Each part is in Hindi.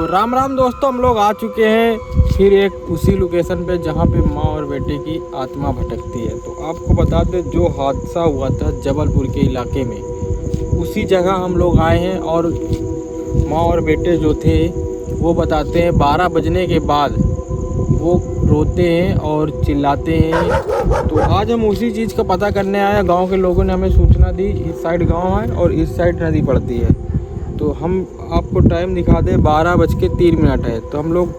राम राम दोस्तों, हम लोग आ चुके हैं फिर एक उसी लोकेशन पे जहाँ पे माँ और बेटे की आत्मा भटकती है। तो आपको बता दें, जो हादसा हुआ था जबलपुर के इलाके में, उसी जगह हम लोग आए हैं। और माँ और बेटे जो थे वो बताते हैं 12 बजने के बाद वो रोते हैं और चिल्लाते हैं। तो आज हम उसी चीज़ का पता करने आए हैं। गांव के लोगों ने हमें सूचना दी, इस साइड गांव है और इस साइड नदी पड़ती है। तो हम आपको टाइम दिखा दें, 12:03 है। तो हम लोग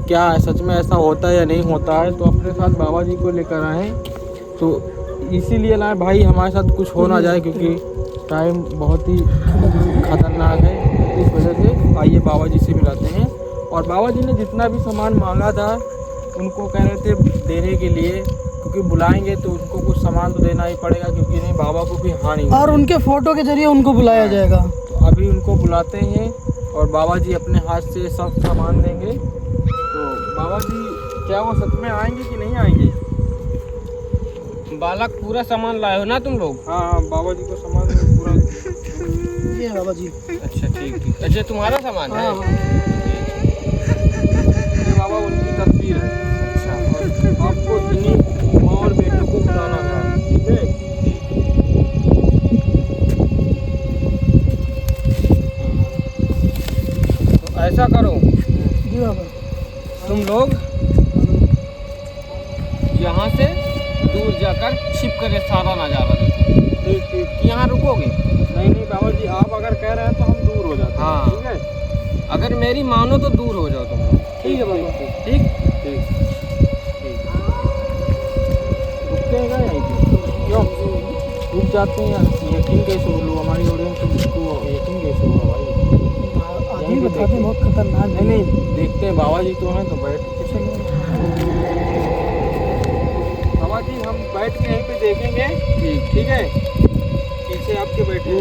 क्या है, सच में ऐसा होता है या नहीं होता है, तो अपने साथ बाबा जी को लेकर आए। तो इसीलिए लाए भाई, हमारे साथ कुछ हो ना जाए, क्योंकि टाइम बहुत ही खतरनाक है। इस वजह से आइए बाबा जी से मिलाते हैं। और बाबा जी ने जितना भी सामान मांगा था उनको कह रहे थे देने के लिए, क्योंकि बुलाएंगे तो उनको कुछ सामान तो देना ही पड़ेगा, क्योंकि नहीं बाबा को भी हानि और उनके फोटो के जरिए उनको बुलाया जाएगा। तो अभी उनको बुलाते हैं और बाबा जी अपने हाथ से सब सामान देंगे। तो बाबा जी, क्या वो सच में आएंगे कि नहीं आएंगे? बालक पूरा सामान लाए हो ना तुम लोग? हाँ, बाबा जी को सामान पूरा। ये बाबा जी। अच्छा ठीक। अच्छा तुम्हारा सामान है? ये बाबा उनकी तस्वीर है। अच्छा, और आपको इन्हीं माँ और बेटे को बुलाना है, ठीक है? तो ऐसा करो, जी बाबा। तुम लोग यहाँ से दूर जाकर छिप कर सारा नजारा देखो। ठीक। यहाँ रुकोगे? नहीं बाबा जी, आप अगर कह रहे हैं तो हम दूर हो जाते हैं। हाँ। ठीक है, अगर मेरी मानो तो दूर हो जाओ तुम लोग। ठीक है बाबा। ठीक। रुकते हैं क्या यहीं पे? क्यों रुक जाते हैं? यकीन कैसे हो लोग, हमारी ऑडियंस को यकीन कैसे होगा भाई? आदमी बताते हैं बहुत खतरनाक। नहीं, देखते हैं बाबा जी तो हैं, तो बैठ के चलेंगे। बाबा जी, हम बैठ के यहीं पे देखेंगे। ठीक है, पीछे आपके बैठे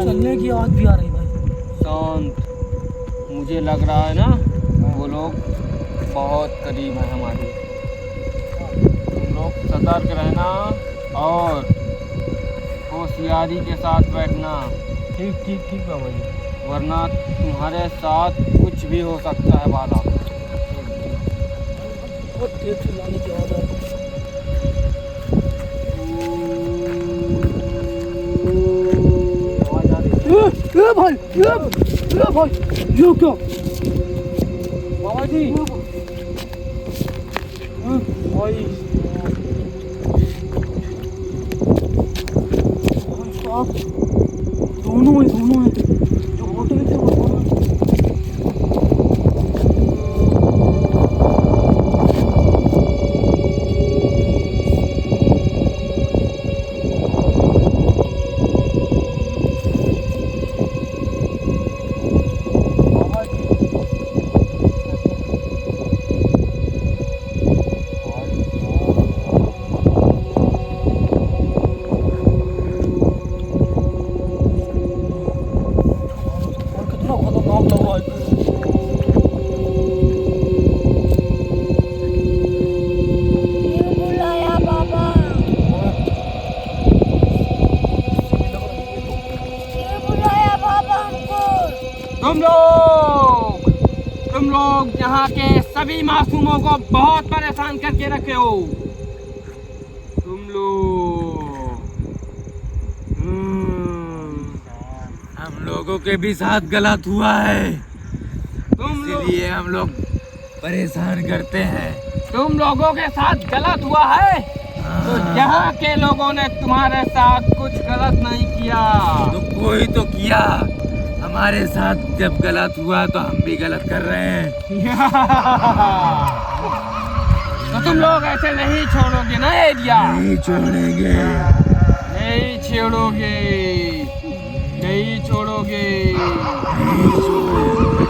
चलने की आवाज भी आ रही भाई। शांत। मुझे लग रहा है ना वो लोग बहुत करीब है हमारे। तुम लोग सतर्क रहना और होशियारी के साथ बैठना। ठीक बाबा जी, वरना तुम्हारे साथ कुछ भी हो सकता है बाला। बहुत तेज चिल्लाने की आवाज आ रही है। ये भाई, ये भाई, ये क्या? बाबा जी भाई साहब, दोनों हैं जो फोटो में थे वो दोनों हैं। तुम लोग यहाँ के सभी मासूमों को बहुत परेशान करके रखे हो। तुम लोग हम लोगों के भी साथ गलत हुआ है, इसलिए हम लोग परेशान करते हैं। तुम लोगों के साथ गलत हुआ है, तो यहाँ के लोगों ने तुम्हारे साथ कुछ गलत नहीं किया। तो कोई तो किया, हमारे साथ जब गलत हुआ तो हम भी गलत कर रहे हैं। तो तुम लोग ऐसे नहीं छोड़ोगे ना एरिया? नहीं छोड़ेंगे। नहीं छोड़ोगे, नहीं छोड़ोगे। नहीं छोड़ेंगे।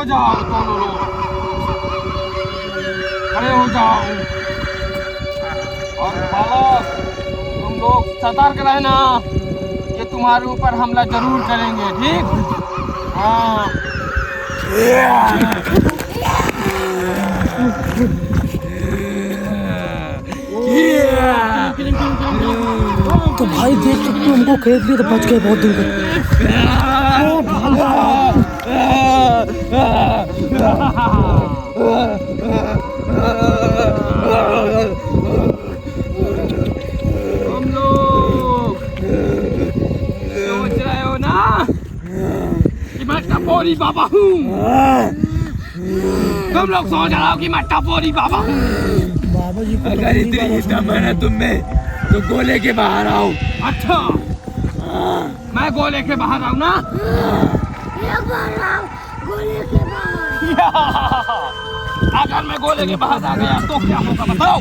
हो जाओ दोनों लोग, खड़े हो जाओ। और बालक, तुम लोग सतर्क रहना, ये तुम्हारे ऊपर हमला जरूर करेंगे, ठीक? हाँ। तो भाई देख सकते हो हमको खेत लिए तो बच गए बहुत दिन तक। तुम लोग सोच रहे हो ना कि मैं टपोरी बाबा हूँ? तुम लोग सोच रहे हो कि मैं टपोरी बाबा हूँ? बाबा जी को अगर इतनी दमन है तुम में तो गोले के बाहर आओ। अच्छा, मैं गोले के बाहर आऊँ ना? अगर मैं गोले के बाहर आ गया तो क्या होगा बताओ?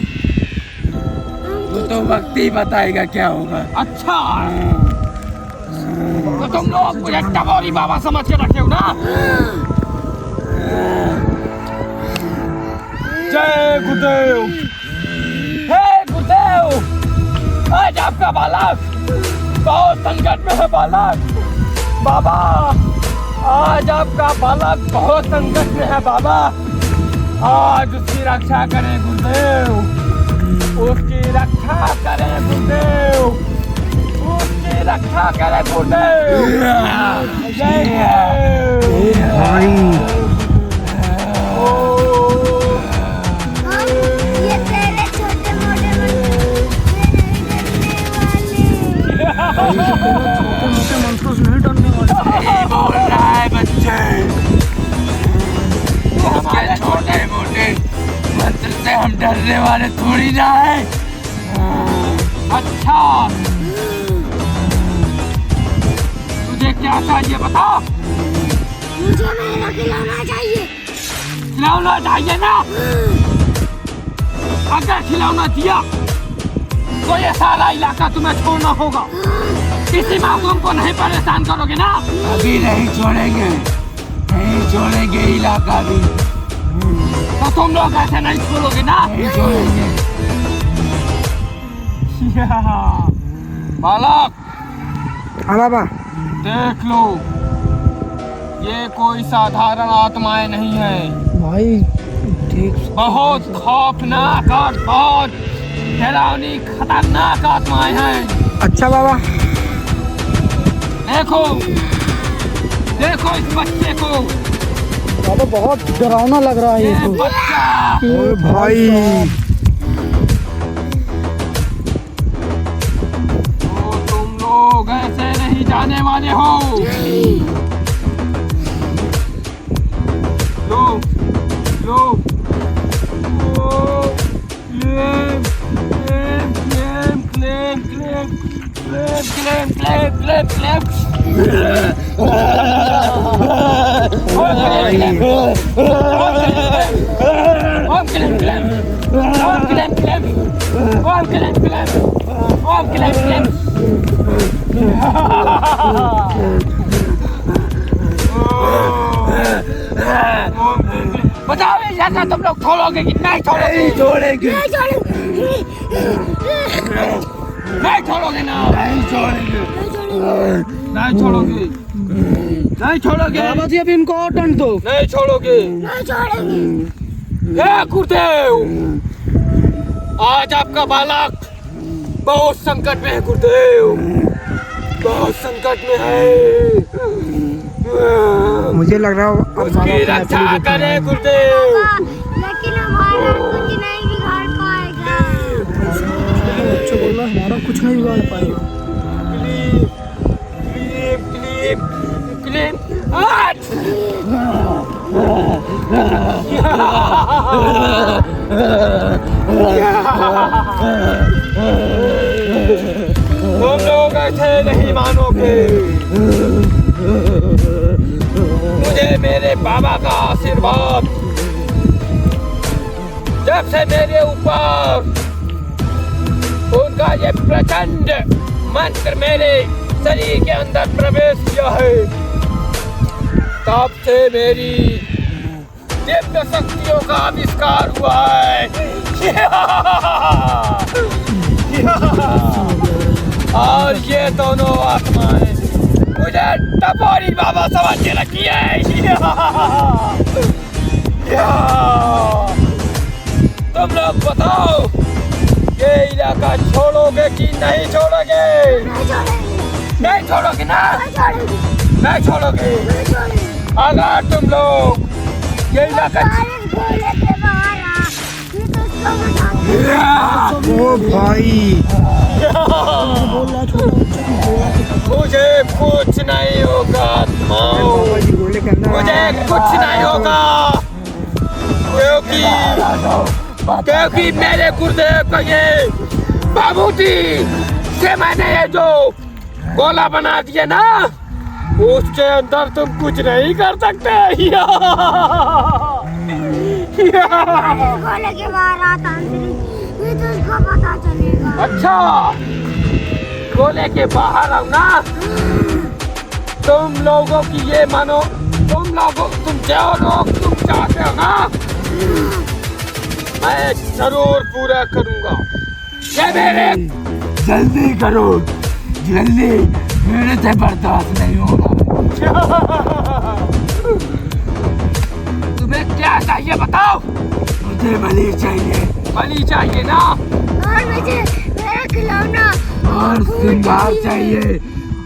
वो तो वक्त ही बताएगा क्या होगा। अच्छा, तो तुम लोग मुझे टपोरी बाबा समझ के रखे हो ना? जय गुरुदेव। हे गुरुदेव, आज आपका बालक बहुत संकट में है। बालक बाबा, आज आपका बालक बहुत संकट में है बाबा। आज उसकी रक्षा करें गुरुदेव, उसकी रक्षा करें गुरुदेव, उसकी रक्षा करें गुरुदेव। जय गुरुदेव। ये तेरे छोटे मोटे मंत्रों से नहीं डरने वाले। बोल रहा है बच्चे, हमारे छोटे मोटे मंत्र से हम डरने वाले थोड़ी ना है। अच्छा, तुझे क्या चाहिए बता? मुझे मेरा खिलौना चाहिए। खिलौना चाहिए ना? अगर खिलौना दिया तो ये सारा इलाका तुम्हें छोड़ना होगा। किसी मासूम को नहीं परेशान करोगे ना? अभी नहीं छोड़ेंगे, नहीं छोड़ेंगे इलाका भी, तो तुम लोग ऐसे नहीं छोड़ोगे ना? नहीं छोड़ेंगे। बालक, हाँ बाबा। देख लो, ये कोई साधारण आत्माएं नहीं है। भाई ठीक। बहुत खौफनाक और बहुत डरावनी खतरनाक आत्माएं हैं। अच्छा बाबा। देखो, देखो इस बच्चे को। बाबा बहुत डरावना लग रहा है ये ये तो। बच्चा भाई तो तुम लोग ऐसे नहीं जाने वाले हो। लो, लो, ओ, क्लेम, क्लेम, क्लेम, क्लेम, क्लेम, क्लेम, क्लेम, क्लेम, क्लेम, ओम क्लेम, क्लेम, ओम क्लेम, क्लेम, ओम क्लेम, क्लेम, ओम क्लेम, क्लेम। बताओ ऐसा तुम लोग छोड़ोगे कि नहीं छोड़ोगे? नहीं छोड़ेंगे, नहीं छोड़ोगे ना? नहीं छोड़ेंगे। नहीं छोड़ोगे, नहीं छोड़ोगे, बाबा जी अभी इनको और दंड दो। नहीं छोड़ोगे। नहीं छोड़ेंगे। हे गुरुदेव, आज आपका बालक बहुत संकट में है गुरुदेव, बहुत संकट में है। मुझे लग रहा है उसकी रक्षा करें गुरुदेव। लेकिन हमारा कुछ नहीं बिगाड़ पाएगा। बच्चे बोल रहा है हमारा कुछ नहीं बिगाड़ पाएगा। क्लीप, क्लीप, क्लीप, आज! तुम लोग ऐसे नहीं मानोगे। मुझे मेरे बाबा का आशीर्वाद, जब से मेरे ऊपर उनका ये प्रचंड मंत्र मेरे शरीर के अंदर प्रवेश किया है, तब से मेरी दिव्य शक्तियों का आविष्कार हुआ है। और ये दोनों आत्माएं मुझे टपोरी बाबा समझ के रखी है। तुम लोग बताओ, ये इलाका छोड़ोगे कि नहीं छोड़ोगे? नहीं छोड़ोगे ना? नहीं छोड़ोगे। अगर तुम लोग ये इलाका ओ भाई मुझे कुछ नहीं होगा आत्माओं, मुझे कुछ नहीं होगा, क्योंकि मेरे गुरुदेव का ये बाबूजी से मैंने ये जो गोला बना दिया ना, उसके अंदर तुम कुछ नहीं कर सकते। गोले के बाहर आता ये तो उसको पता चलेगा। अच्छा, गोले के बाहर आओ ना। तुम लोगों की ये मानो, तुम जो लोग तुम चाहते हो ना, मैं जरूर पूरा करूंगा। ये मेरे जल्दी करो, जल्दी, मेरे से बर्दाश्त नहीं होगा। तुम्हें क्या चाहिए बताओ? मुझे बलि चाहिए। बलि चाहिए ना? और मुझे मेरा खिलौना और श्रृंगार चाहिए,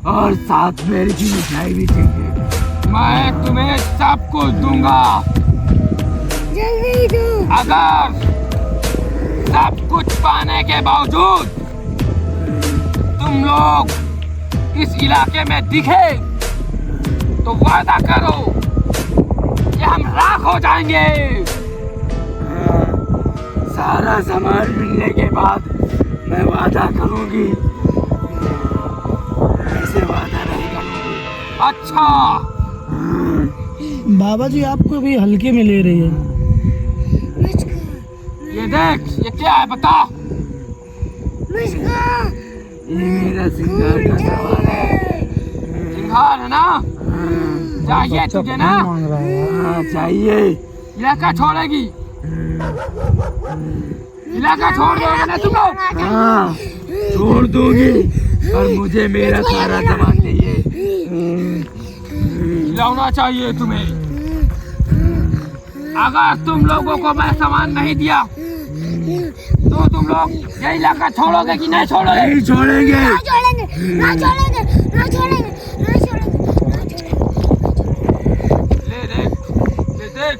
और साथ मेरी की मिठाई भी चाहिए। मैं तुम्हें सब कुछ दूंगा, जल्दी दो। अगर सब कुछ पाने के बावजूद तुम लोग इस इलाके में दिखे तो वादा करो कि हम राख हो जाएंगे। सारा सामान मिलने के बाद मैं वादा करूंगी, ऐसे वादा नहीं करूंगी। अच्छा बाबा जी आपको भी हल्के में ले रही है। ये देख, ये क्या है बता? मुझको ये मेरा श्रृंगार का सामान है। श्रृंगार है ना? चाहिए तुझे ना? हाँ चाहिए। इलाका छोड़ेगी? इलाका छोड़ दोगे ना तुम लोग? हाँ छोड़ दोगी, और मुझे मेरा सारा सामान चाहिए। खिलौना चाहिए तुम्हें। अगर तुम लोगों को मैं सामान नहीं दिया तो तुम लोग ये इलाका छोड़ोगे कि नहीं छोड़ोगे? नहीं छोड़ेंगे। ना छोड़ेंगे, ना छोड़ेंगे, ना छोड़ेंगे, ना छोड़ेंगे। ले देख,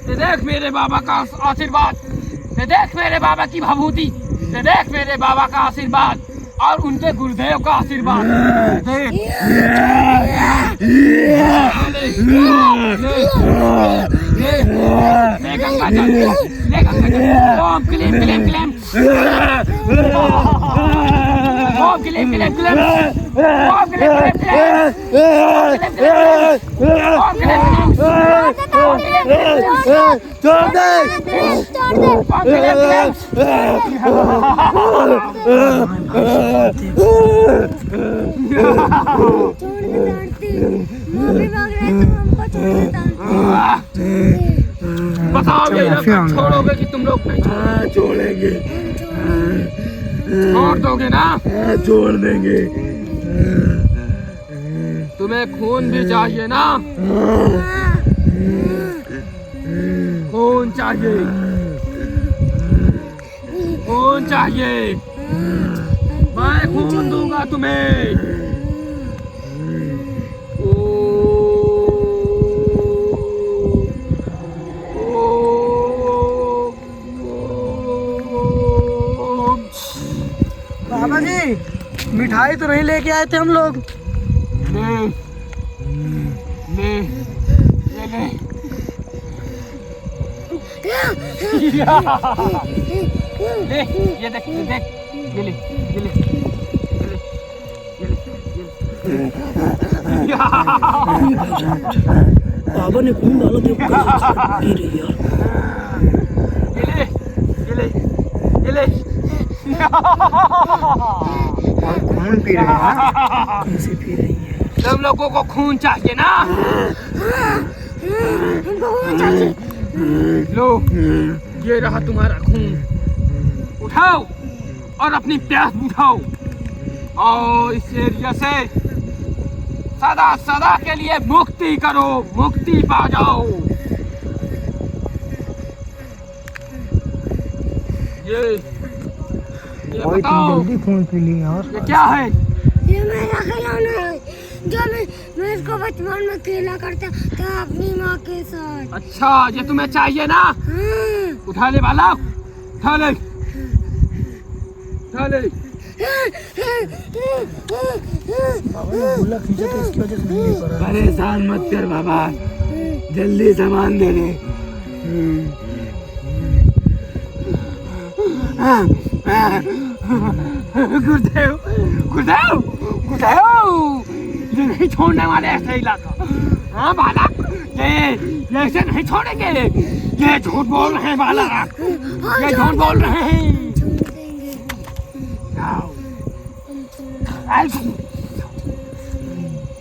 ये देख मेरे बाबा का आशीर्वाद, ये देख मेरे बाबा की भभूति, ये देख मेरे बाबा का आशीर्वाद और उनके गुरुदेव का आशीर्वाद। देख ले गंगा जल, ले गंगा जल। ओम क्लीम क्लीम क्लीम, ओम क्लीम क्लीम क्लीम, ओम क्लीम क्लीम क्लीम, ओम क्लीम क्लीम। छोड़ दे। बताओ ये इलाका छोड़ोगे कि तुम लोग नहीं छोड़ेंगे? छोड़ दोगे ना? छोड़ देंगे। तुम्हें खून भी चाहिए ना? खून चाहिए, खून चाहिए, मैं खून दूंगा तुम्हें। बाबा जी मिठाई तो नहीं लेके आए थे हम लोग। ले ले ये ले। ले ये देख, ये देख, ये ले, ये ले, ये ले, ये ले, ये ले। बाबा ने खून डाला था, पी रही है। ये ले, ये ले, ये ले। खून पी रही है? कैसे पी रही है? तुम लोगों को खून चाहिए ना? हमको खून चाहिए। लो, ये रहा तुम्हारा खून। उठाओ और अपनी प्यास बुझाओ और इस एरिया से सदा सदा के लिए मुक्ति करो, मुक्ति पा जाओ। ये भाई बताओ, तुम जल्दी खून पी ली यार। ये क्या है? ये मेरा खिलौना है जो मैं इसको बचपन में खेला करता था अपनी माँ के साथ। अच्छा, ये तुम्हें चाहिए ना? हाँ। उठा ले बालक, उठा ले, उठा ले। बाबा ने बोला खींचा तो इसकी वजह से नहीं ले पा रहा। परेशान मत कर बाबा, जल्दी सामान दे दे। गुरुदेव, गुरुदेव, गुरुदेव, ये नहीं छोड़ने वाले ऐसे इलाका। हाँ बालक, ये ऐसे नहीं छोड़ेंगे। ये झूठ बोल रहे हैं बालक, ये झूठ बोल रहे हैं। छोड़ देंगे। आओ।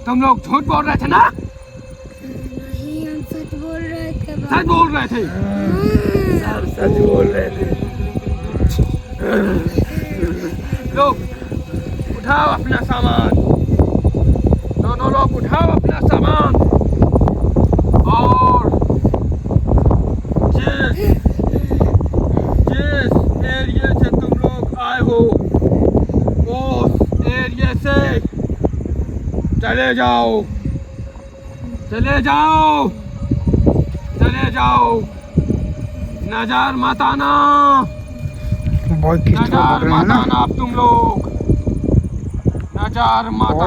तुम लोग झूठ बोल रहे थे ना? नहीं, हम सच बोल रहे थे बाबा। सच बोल रहे थे। सब सच बोल रहे थे। लो, उठाओ अपना सामान, दोनों लोग उठाओ अपना सामान और जिस एरिया से तुम लोग आए हो उस एरिया से चले जाओ, चले जाओ, चले जाओ। नजर मत आना, भाई किस तरह नजर पड़ रहे हैं मत ना। आना अब तुम लोग, नजर मत